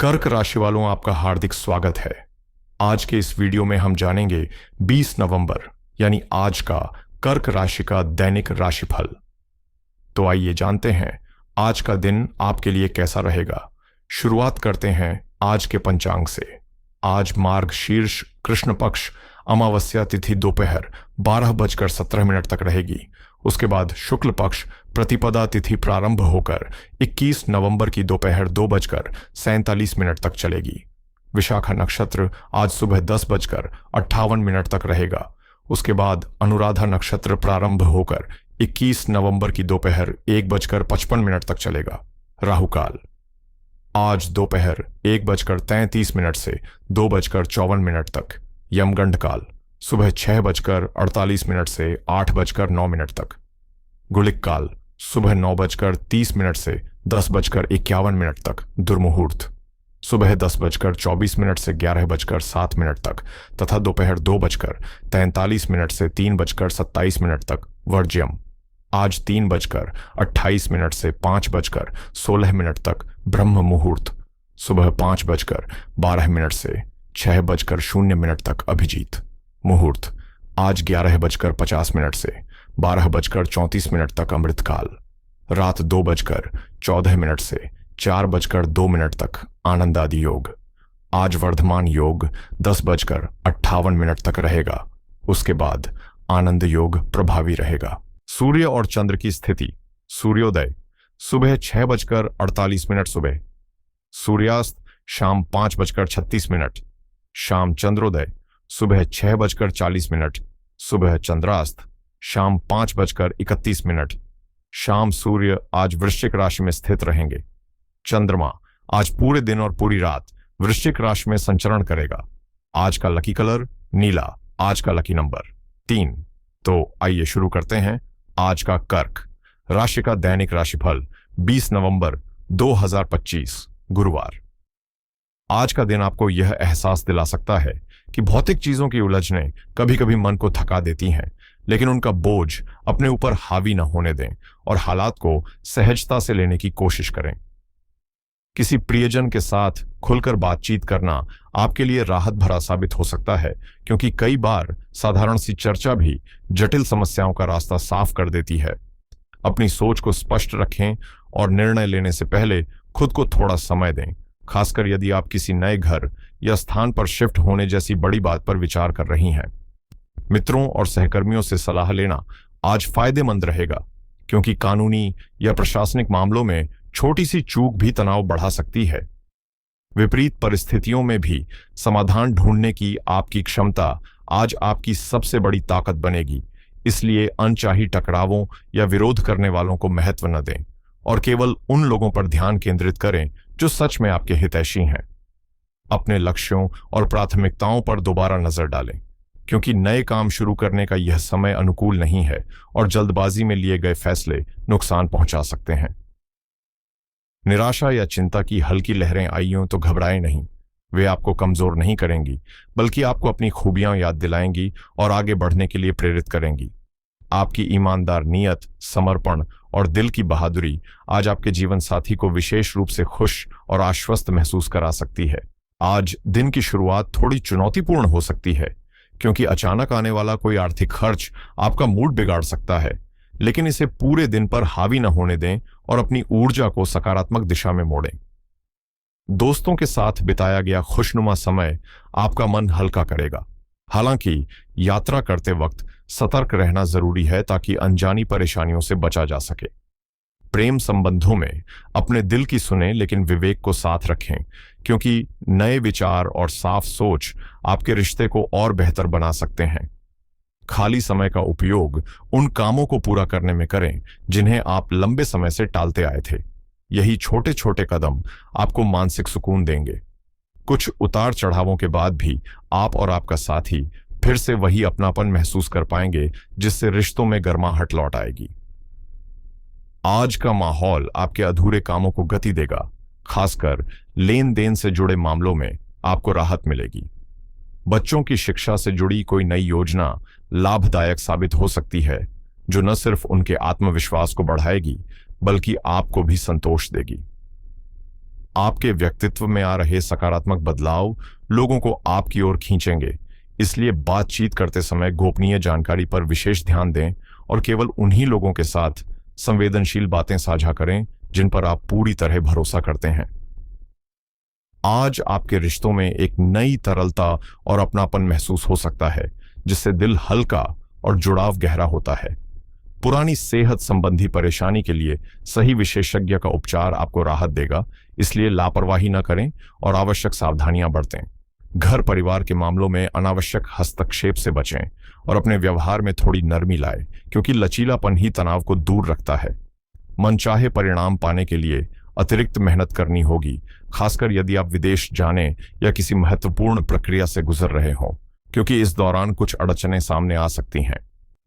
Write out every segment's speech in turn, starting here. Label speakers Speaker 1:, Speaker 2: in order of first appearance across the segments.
Speaker 1: कर्क राशि वालों, आपका हार्दिक स्वागत है। आज के इस वीडियो में हम जानेंगे 20 नवंबर यानी आज का कर्क राशि का दैनिक राशिफल। तो आइए जानते हैं आज का दिन आपके लिए कैसा रहेगा। शुरुआत करते हैं आज के पंचांग से। आज मार्गशीर्ष कृष्ण पक्ष अमावस्या तिथि दोपहर 12:17 तक रहेगी। उसके बाद शुक्ल पक्ष प्रतिपदा तिथि प्रारंभ होकर 21 नवंबर की दोपहर 2:47 तक चलेगी। विशाखा नक्षत्र आज सुबह 10:58 तक रहेगा। उसके बाद अनुराधा नक्षत्र प्रारंभ होकर 21 नवंबर की दोपहर 1:55 तक चलेगा। राहुकाल आज दोपहर 1:33 से 2:54 तक। यमगंड काल सुबह 6:48 से 8:09 तक। गुलिक काल सुबह 9:30 से 10:51 तक। दुर्मुहूर्त सुबह 10:24 से 11:07 तक तथा दोपहर 2:43 से 3:27 तक। वर्ज्यम आज 3:28 से 5:16 तक। ब्रह्म मुहूर्त सुबह 5:12 से 6:00 तक। अभिजीत मुहूर्त आज 11:50 से 12:34 तक। अमृतकाल रात 2:14 से 4:02 तक। आनंद आदि योग आज वर्धमान योग 10:58 तक रहेगा। उसके बाद आनंद योग प्रभावी रहेगा। सूर्य और चंद्र की स्थिति। सूर्योदय सुबह 6:48 सुबह। सूर्यास्त शाम 5:36। शाम चंद्रोदय सुबह 6:40। सुबह चंद्रास्त शाम 5:31। शाम सूर्य आज वृश्चिक राशि में स्थित रहेंगे। चंद्रमा आज पूरे दिन और पूरी रात वृश्चिक राशि में संचरण करेगा। आज का लकी कलर नीला। आज का लकी नंबर 3। तो आइए शुरू करते हैं आज का कर्क राशि का दैनिक राशिफल 20 नवंबर 2025 गुरुवार। आज का दिन आपको यह एहसास दिला सकता है कि भौतिक चीजों की उलझनें कभी कभी मन को थका देती हैं, लेकिन उनका बोझ अपने ऊपर हावी न होने दें और हालात को सहजता से लेने की कोशिश करें। किसी प्रियजन के साथ खुलकर बातचीत करना आपके लिए राहत भरा साबित हो सकता है, क्योंकि कई बार साधारण सी चर्चा भी जटिल समस्याओं का रास्ता साफ कर देती है। अपनी सोच को स्पष्ट रखें और निर्णय लेने से पहले खुद को थोड़ा समय दें, खासकर यदि आप किसी नए घर या स्थान पर शिफ्ट होने जैसी बड़ी बात पर विचार कर रही हैं। मित्रों और सहकर्मियों से सलाह लेना आज फायदेमंद रहेगा, क्योंकि कानूनी या प्रशासनिक मामलों में छोटी सी चूक भी तनाव बढ़ा सकती है। विपरीत परिस्थितियों में भी समाधान ढूंढने की आपकी क्षमता आज आपकी सबसे बड़ी ताकत बनेगी। इसलिए अनचाही टकरावों या विरोध करने वालों को महत्व न दें और केवल उन लोगों पर ध्यान केंद्रित करें जो सच में आपके हितैषी हैं। अपने लक्ष्यों और प्राथमिकताओं पर दोबारा नजर डालें, क्योंकि नए काम शुरू करने का यह समय अनुकूल नहीं है और जल्दबाजी में लिए गए फैसले नुकसान पहुंचा सकते हैं। निराशा या चिंता की हल्की लहरें आई हों तो घबराएं नहीं। वे आपको कमजोर नहीं करेंगी, बल्कि आपको अपनी खूबियां याद दिलाएंगी और आगे बढ़ने के लिए प्रेरित करेंगी। आपकी ईमानदार नीयत, समर्पण और दिल की बहादुरी आज आपके जीवन साथी को विशेष रूप से खुश और आश्वस्त महसूस करा सकती है। आज दिन की शुरुआत थोड़ी चुनौतीपूर्ण हो सकती है, क्योंकि अचानक आने वाला कोई आर्थिक खर्च आपका मूड बिगाड़ सकता है, लेकिन इसे पूरे दिन पर हावी न होने दें और अपनी ऊर्जा को सकारात्मक दिशा में मोड़ें। दोस्तों के साथ बिताया गया खुशनुमा समय आपका मन हल्का करेगा। हालांकि यात्रा करते वक्त सतर्क रहना जरूरी है, ताकि अनजानी परेशानियों से बचा जा सके। प्रेम संबंधों में अपने दिल की सुने, लेकिन विवेक को साथ रखें, क्योंकि नए विचार और साफ सोच आपके रिश्ते को और बेहतर बना सकते हैं। खाली समय का उपयोग उन कामों को पूरा करने में करें जिन्हें आप लंबे समय से टालते आए थे। यही छोटे छोटे कदम आपको मानसिक सुकून देंगे। कुछ उतार चढ़ावों के बाद भी आप और आपका साथी फिर से वही अपनापन महसूस कर पाएंगे, जिससे रिश्तों में गर्माहट लौट आएगी। आज का माहौल आपके अधूरे कामों को गति देगा। खासकर लेन देन से जुड़े मामलों में आपको राहत मिलेगी। बच्चों की शिक्षा से जुड़ी कोई नई योजना लाभदायक साबित हो सकती है, जो न सिर्फ उनके आत्मविश्वास को बढ़ाएगी, बल्कि आपको भी संतोष देगी। आपके व्यक्तित्व में आ रहे सकारात्मक बदलाव लोगों को आपकी ओर खींचेंगे। इसलिए बातचीत करते समय गोपनीय जानकारी पर विशेष ध्यान दें और केवल उन्हीं लोगों के साथ संवेदनशील बातें साझा करें जिन पर आप पूरी तरह भरोसा करते हैं। आज आपके रिश्तों में एक नई तरलता और अपनापन महसूस हो सकता है, जिससे दिल हल्का और जुड़ाव गहरा होता है। पुरानी सेहत संबंधी परेशानी के लिए सही विशेषज्ञ का उपचार आपको राहत देगा, इसलिए लापरवाही न करें और आवश्यक सावधानियां बरतें। घर परिवार के मामलों में अनावश्यक हस्तक्षेप से बचें और अपने व्यवहार में थोड़ी नरमी लाएं, क्योंकि लचीलापन ही तनाव को दूर रखता है। मनचाहे परिणाम पाने के लिए अतिरिक्त मेहनत करनी होगी, खासकर यदि आप विदेश जाने या किसी महत्वपूर्ण प्रक्रिया से गुजर रहे हों, क्योंकि इस दौरान कुछ अड़चनें सामने आ सकती हैं।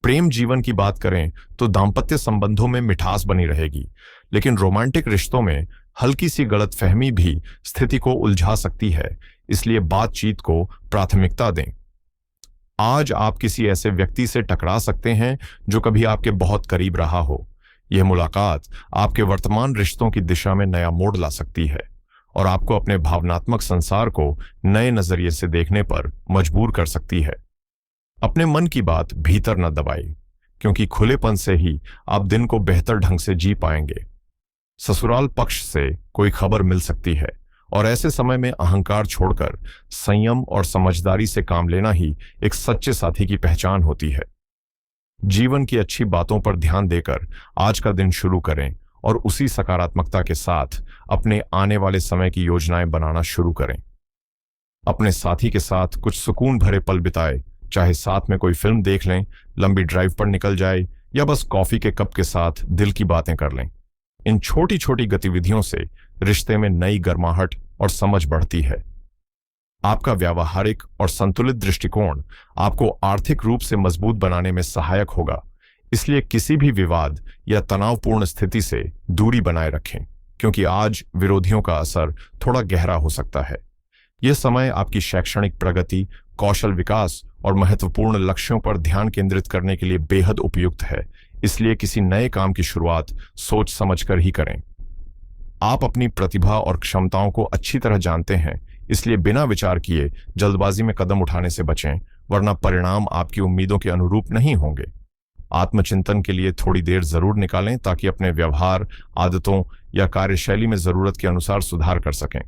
Speaker 1: प्रेम जीवन की बात करें तो दाम्पत्य संबंधों में मिठास बनी रहेगी, लेकिन रोमांटिक रिश्तों में हल्की सी गलतफहमी भी स्थिति को उलझा सकती है, इसलिए बातचीत को प्राथमिकता दें। आज आप किसी ऐसे व्यक्ति से टकरा सकते हैं जो कभी आपके बहुत करीब रहा हो। यह मुलाकात आपके वर्तमान रिश्तों की दिशा में नया मोड़ ला सकती है और आपको अपने भावनात्मक संसार को नए नजरिए से देखने पर मजबूर कर सकती है। अपने मन की बात भीतर न दबाएं, क्योंकि खुलेपन से ही आप दिन को बेहतर ढंग से जी पाएंगे। ससुराल पक्ष से कोई खबर मिल सकती है और ऐसे समय में अहंकार छोड़कर संयम और समझदारी से काम लेना ही एक सच्चे साथी की पहचान होती है। जीवन की अच्छी बातों पर ध्यान देकर आज का दिन शुरू करें और उसी सकारात्मकता के साथ अपने आने वाले समय की योजनाएं बनाना शुरू करें। अपने साथी के साथ कुछ सुकून भरे पल बिताएं, चाहे साथ में कोई फिल्म देख लें, लंबी ड्राइव पर निकल जाए या बस कॉफी के कप के साथ दिल की बातें कर लें। इन छोटी छोटी गतिविधियों से रिश्ते में नई गर्माहट और समझ बढ़ती है। आपका व्यावहारिक और संतुलित दृष्टिकोण आपको आर्थिक रूप से मजबूत बनाने में सहायक होगा, इसलिए किसी भी विवाद या तनावपूर्ण स्थिति से दूरी बनाए रखें, क्योंकि आज विरोधियों का असर थोड़ा गहरा हो सकता है। यह समय आपकी शैक्षणिक प्रगति, कौशल विकास और महत्वपूर्ण लक्ष्यों पर ध्यान केंद्रित करने के लिए बेहद उपयुक्त है, इसलिए किसी नए काम की शुरुआत सोच समझकर ही करें। आप अपनी प्रतिभा और क्षमताओं को अच्छी तरह जानते हैं, इसलिए बिना विचार किए जल्दबाजी में कदम उठाने से बचें, वरना परिणाम आपकी उम्मीदों के अनुरूप नहीं होंगे। आत्मचिंतन के लिए थोड़ी देर जरूर निकालें ताकि अपने व्यवहार, आदतों या कार्यशैली में जरूरत के अनुसार सुधार कर सकें।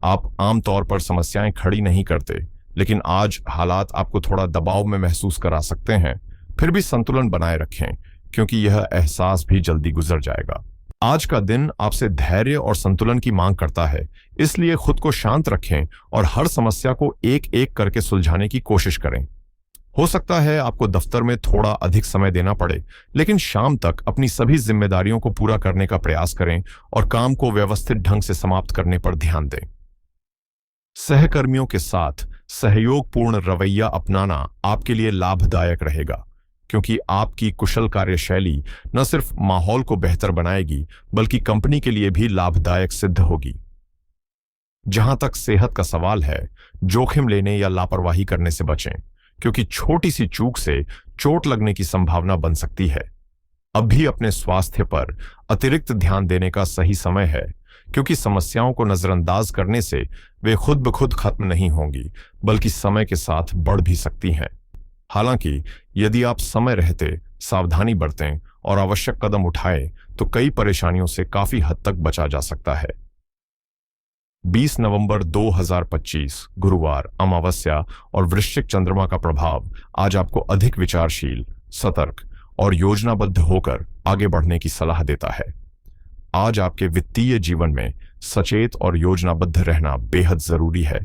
Speaker 1: आप आमतौर पर समस्याएं खड़ी नहीं करते, लेकिन आज हालात आपको थोड़ा दबाव में महसूस करा सकते हैं। फिर भी संतुलन बनाए रखें, क्योंकि यह एहसास भी जल्दी गुजर जाएगा। आज का दिन आपसे धैर्य और संतुलन की मांग करता है, इसलिए खुद को शांत रखें और हर समस्या को एक एक करके सुलझाने की कोशिश करें। हो सकता है आपको दफ्तर में थोड़ा अधिक समय देना पड़े, लेकिन शाम तक अपनी सभी जिम्मेदारियों को पूरा करने का प्रयास करें और काम को व्यवस्थित ढंग से समाप्त करने पर ध्यान दें। सहकर्मियों के साथ सहयोगपूर्ण रवैया अपनाना आपके लिए लाभदायक रहेगा, क्योंकि आपकी कुशल कार्यशैली न सिर्फ माहौल को बेहतर बनाएगी, बल्कि कंपनी के लिए भी लाभदायक सिद्ध होगी। जहां तक सेहत का सवाल है, जोखिम लेने या लापरवाही करने से बचें, क्योंकि छोटी सी चूक से चोट लगने की संभावना बन सकती है। अब भी अपने स्वास्थ्य पर अतिरिक्त ध्यान देने का सही समय है, क्योंकि समस्याओं को नजरअंदाज करने से वे खुद ब खुद खत्म नहीं होंगी, बल्कि समय के साथ बढ़ भी सकती हैं। हालांकि यदि आप समय रहते सावधानी बरतें और आवश्यक कदम उठाएं, तो कई परेशानियों से काफी हद तक बचा जा सकता है। 20 नवंबर 2025 गुरुवार, अमावस्या और वृश्चिक चंद्रमा का प्रभाव आज आपको अधिक विचारशील, सतर्क और योजनाबद्ध होकर आगे बढ़ने की सलाह देता है। आज आपके वित्तीय जीवन में सचेत और योजनाबद्ध रहना बेहद जरूरी है,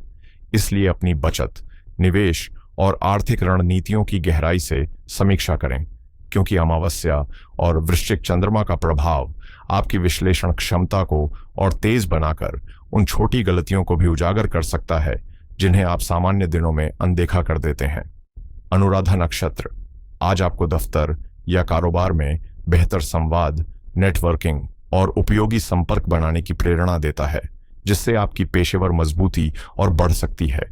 Speaker 1: इसलिए अपनी बचत, निवेश और आर्थिक रणनीतियों की गहराई से समीक्षा करें, क्योंकि अमावस्या और वृश्चिक चंद्रमा का प्रभाव आपकी विश्लेषण क्षमता को और तेज बनाकर उन छोटी गलतियों को भी उजागर कर सकता है जिन्हें आप सामान्य दिनों में अनदेखा कर देते हैं। अनुराधा नक्षत्र आज आपको दफ्तर या कारोबार में बेहतर संवाद, नेटवर्किंग और उपयोगी संपर्क बनाने की प्रेरणा देता है, जिससे आपकी पेशेवर मजबूती और बढ़ सकती है।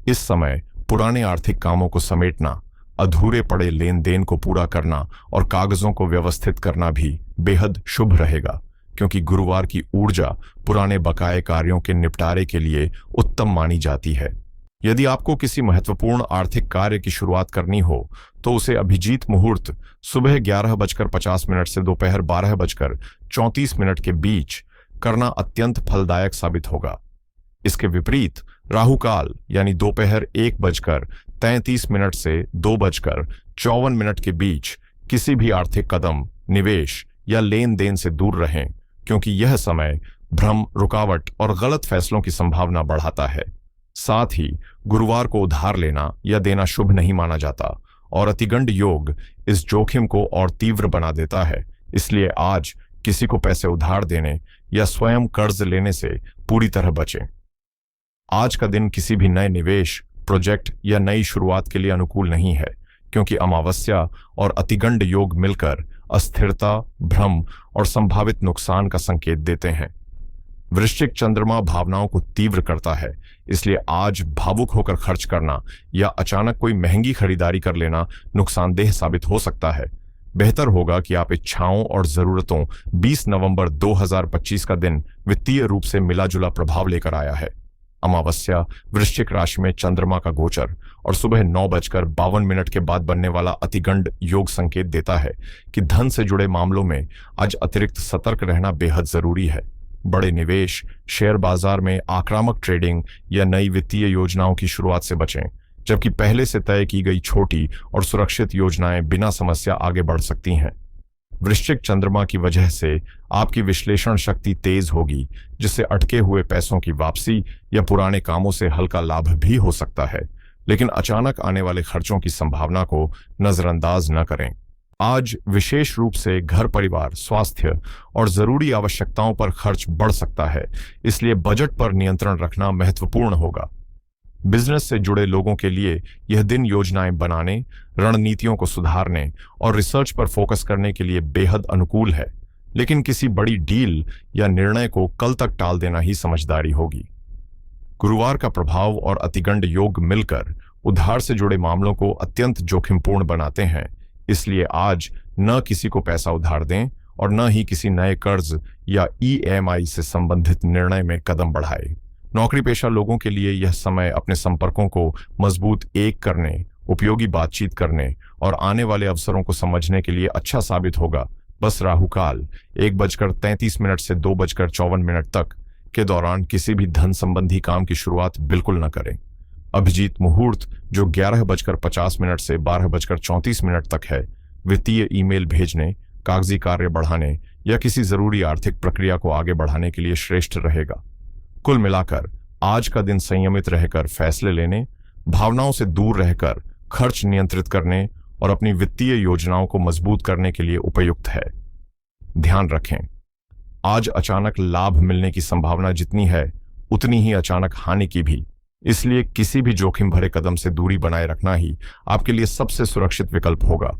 Speaker 1: इस समय पुराने आर्थिक कामों को समेटना, अधूरे पड़े लेन देन को पूरा करना और कागजों को व्यवस्थित करना भी बेहद शुभ रहेगा, क्योंकि गुरुवार की ऊर्जा पुराने बकाए कार्यों के निपटारे के लिए उत्तम मानी जाती है। यदि आपको किसी महत्वपूर्ण आर्थिक कार्य की शुरुआत करनी हो तो उसे अभिजीत मुहूर्त सुबह 11:50 से दोपहर 12:34 के बीच करना अत्यंत फलदायक साबित होगा। इसके विपरीत राहुकाल यानी दोपहर 1:33 से 2:54 के बीच किसी भी आर्थिक कदम, निवेश या लेन देन से दूर रहें, क्योंकि यह समय भ्रम, रुकावट और गलत फैसलों की संभावना बढ़ाता है। साथ ही गुरुवार को उधार लेना या देना शुभ नहीं माना जाता और अतिगंड योग इस जोखिम को और तीव्र बना देता है। इसलिए आज किसी को पैसे उधार देने या स्वयं कर्ज लेने से पूरी तरह बचें। आज का दिन किसी भी नए निवेश, प्रोजेक्ट या नई शुरुआत के लिए अनुकूल नहीं है, क्योंकि अमावस्या और अतिगंड योग मिलकर अस्थिरता, भ्रम और संभावित नुकसान का संकेत देते हैं। वृश्चिक चंद्रमा भावनाओं को तीव्र करता है, इसलिए आज भावुक होकर खर्च करना या अचानक कोई महंगी खरीदारी कर लेना नुकसानदेह साबित हो सकता है। बेहतर होगा कि आप इच्छाओं और जरूरतों 20 नवंबर 2025 का दिन वित्तीय रूप से मिलाजुला प्रभाव लेकर आया है। अमावस्या वृश्चिक राशि में चंद्रमा का गोचर और सुबह 9:52 के बाद बनने वाला अतिगंड योग संकेत देता है कि धन से जुड़े मामलों में आज अतिरिक्त सतर्क रहना बेहद जरूरी है। बड़े निवेश, शेयर बाजार में आक्रामक ट्रेडिंग या नई वित्तीय योजनाओं की शुरुआत से बचें, जबकि पहले से तय की गई छोटी और सुरक्षित योजनाएं बिना समस्या आगे बढ़ सकती हैं। वृश्चिक चंद्रमा की वजह से आपकी विश्लेषण शक्ति तेज होगी, जिससे अटके हुए पैसों की वापसी या पुराने कामों से हल्का लाभ भी हो सकता है, लेकिन अचानक आने वाले खर्चों की संभावना को नजरअंदाज न करें। आज विशेष रूप से घर परिवार, स्वास्थ्य और जरूरी आवश्यकताओं पर खर्च बढ़ सकता है, इसलिए बजट पर नियंत्रण रखना महत्वपूर्ण होगा। बिजनेस से जुड़े लोगों के लिए यह दिन योजनाएं बनाने, रणनीतियों को सुधारने और रिसर्च पर फोकस करने के लिए बेहद अनुकूल है, लेकिन किसी बड़ी डील या निर्णय को कल तक टाल देना ही समझदारी होगी। गुरुवार का प्रभाव और अतिगंड योग मिलकर उधार से जुड़े मामलों को अत्यंत जोखिमपूर्ण बनाते हैं, इसलिए आज न किसी को पैसा उधार दें और न ही किसी नए कर्ज या EMI से संबंधित निर्णय में कदम बढ़ाएं। नौकरी पेशा लोगों के लिए यह समय अपने संपर्कों को मजबूत करने, उपयोगी बातचीत करने और आने वाले अवसरों को समझने के लिए अच्छा साबित होगा। बस राहुकाल 1:33 से 2:54 तक के दौरान किसी भी धन संबंधी काम की शुरुआत बिल्कुल न करें। अभिजीत मुहूर्त जो 11:50 से 12:34 तक है, वित्तीय ईमेल भेजने, कागजी कार्य बढ़ाने या किसी जरूरी आर्थिक प्रक्रिया को आगे बढ़ाने के लिए श्रेष्ठ रहेगा। कुल मिलाकर आज का दिन संयमित रहकर फैसले लेने, भावनाओं से दूर रहकर खर्च नियंत्रित करने और अपनी वित्तीय योजनाओं को मजबूत करने के लिए उपयुक्त है। ध्यान रखें, आज अचानक लाभ मिलने की संभावना जितनी है उतनी ही अचानक हानि की भी, इसलिए किसी भी जोखिम भरे कदम से दूरी बनाए रखना ही आपके लिए सबसे सुरक्षित विकल्प होगा।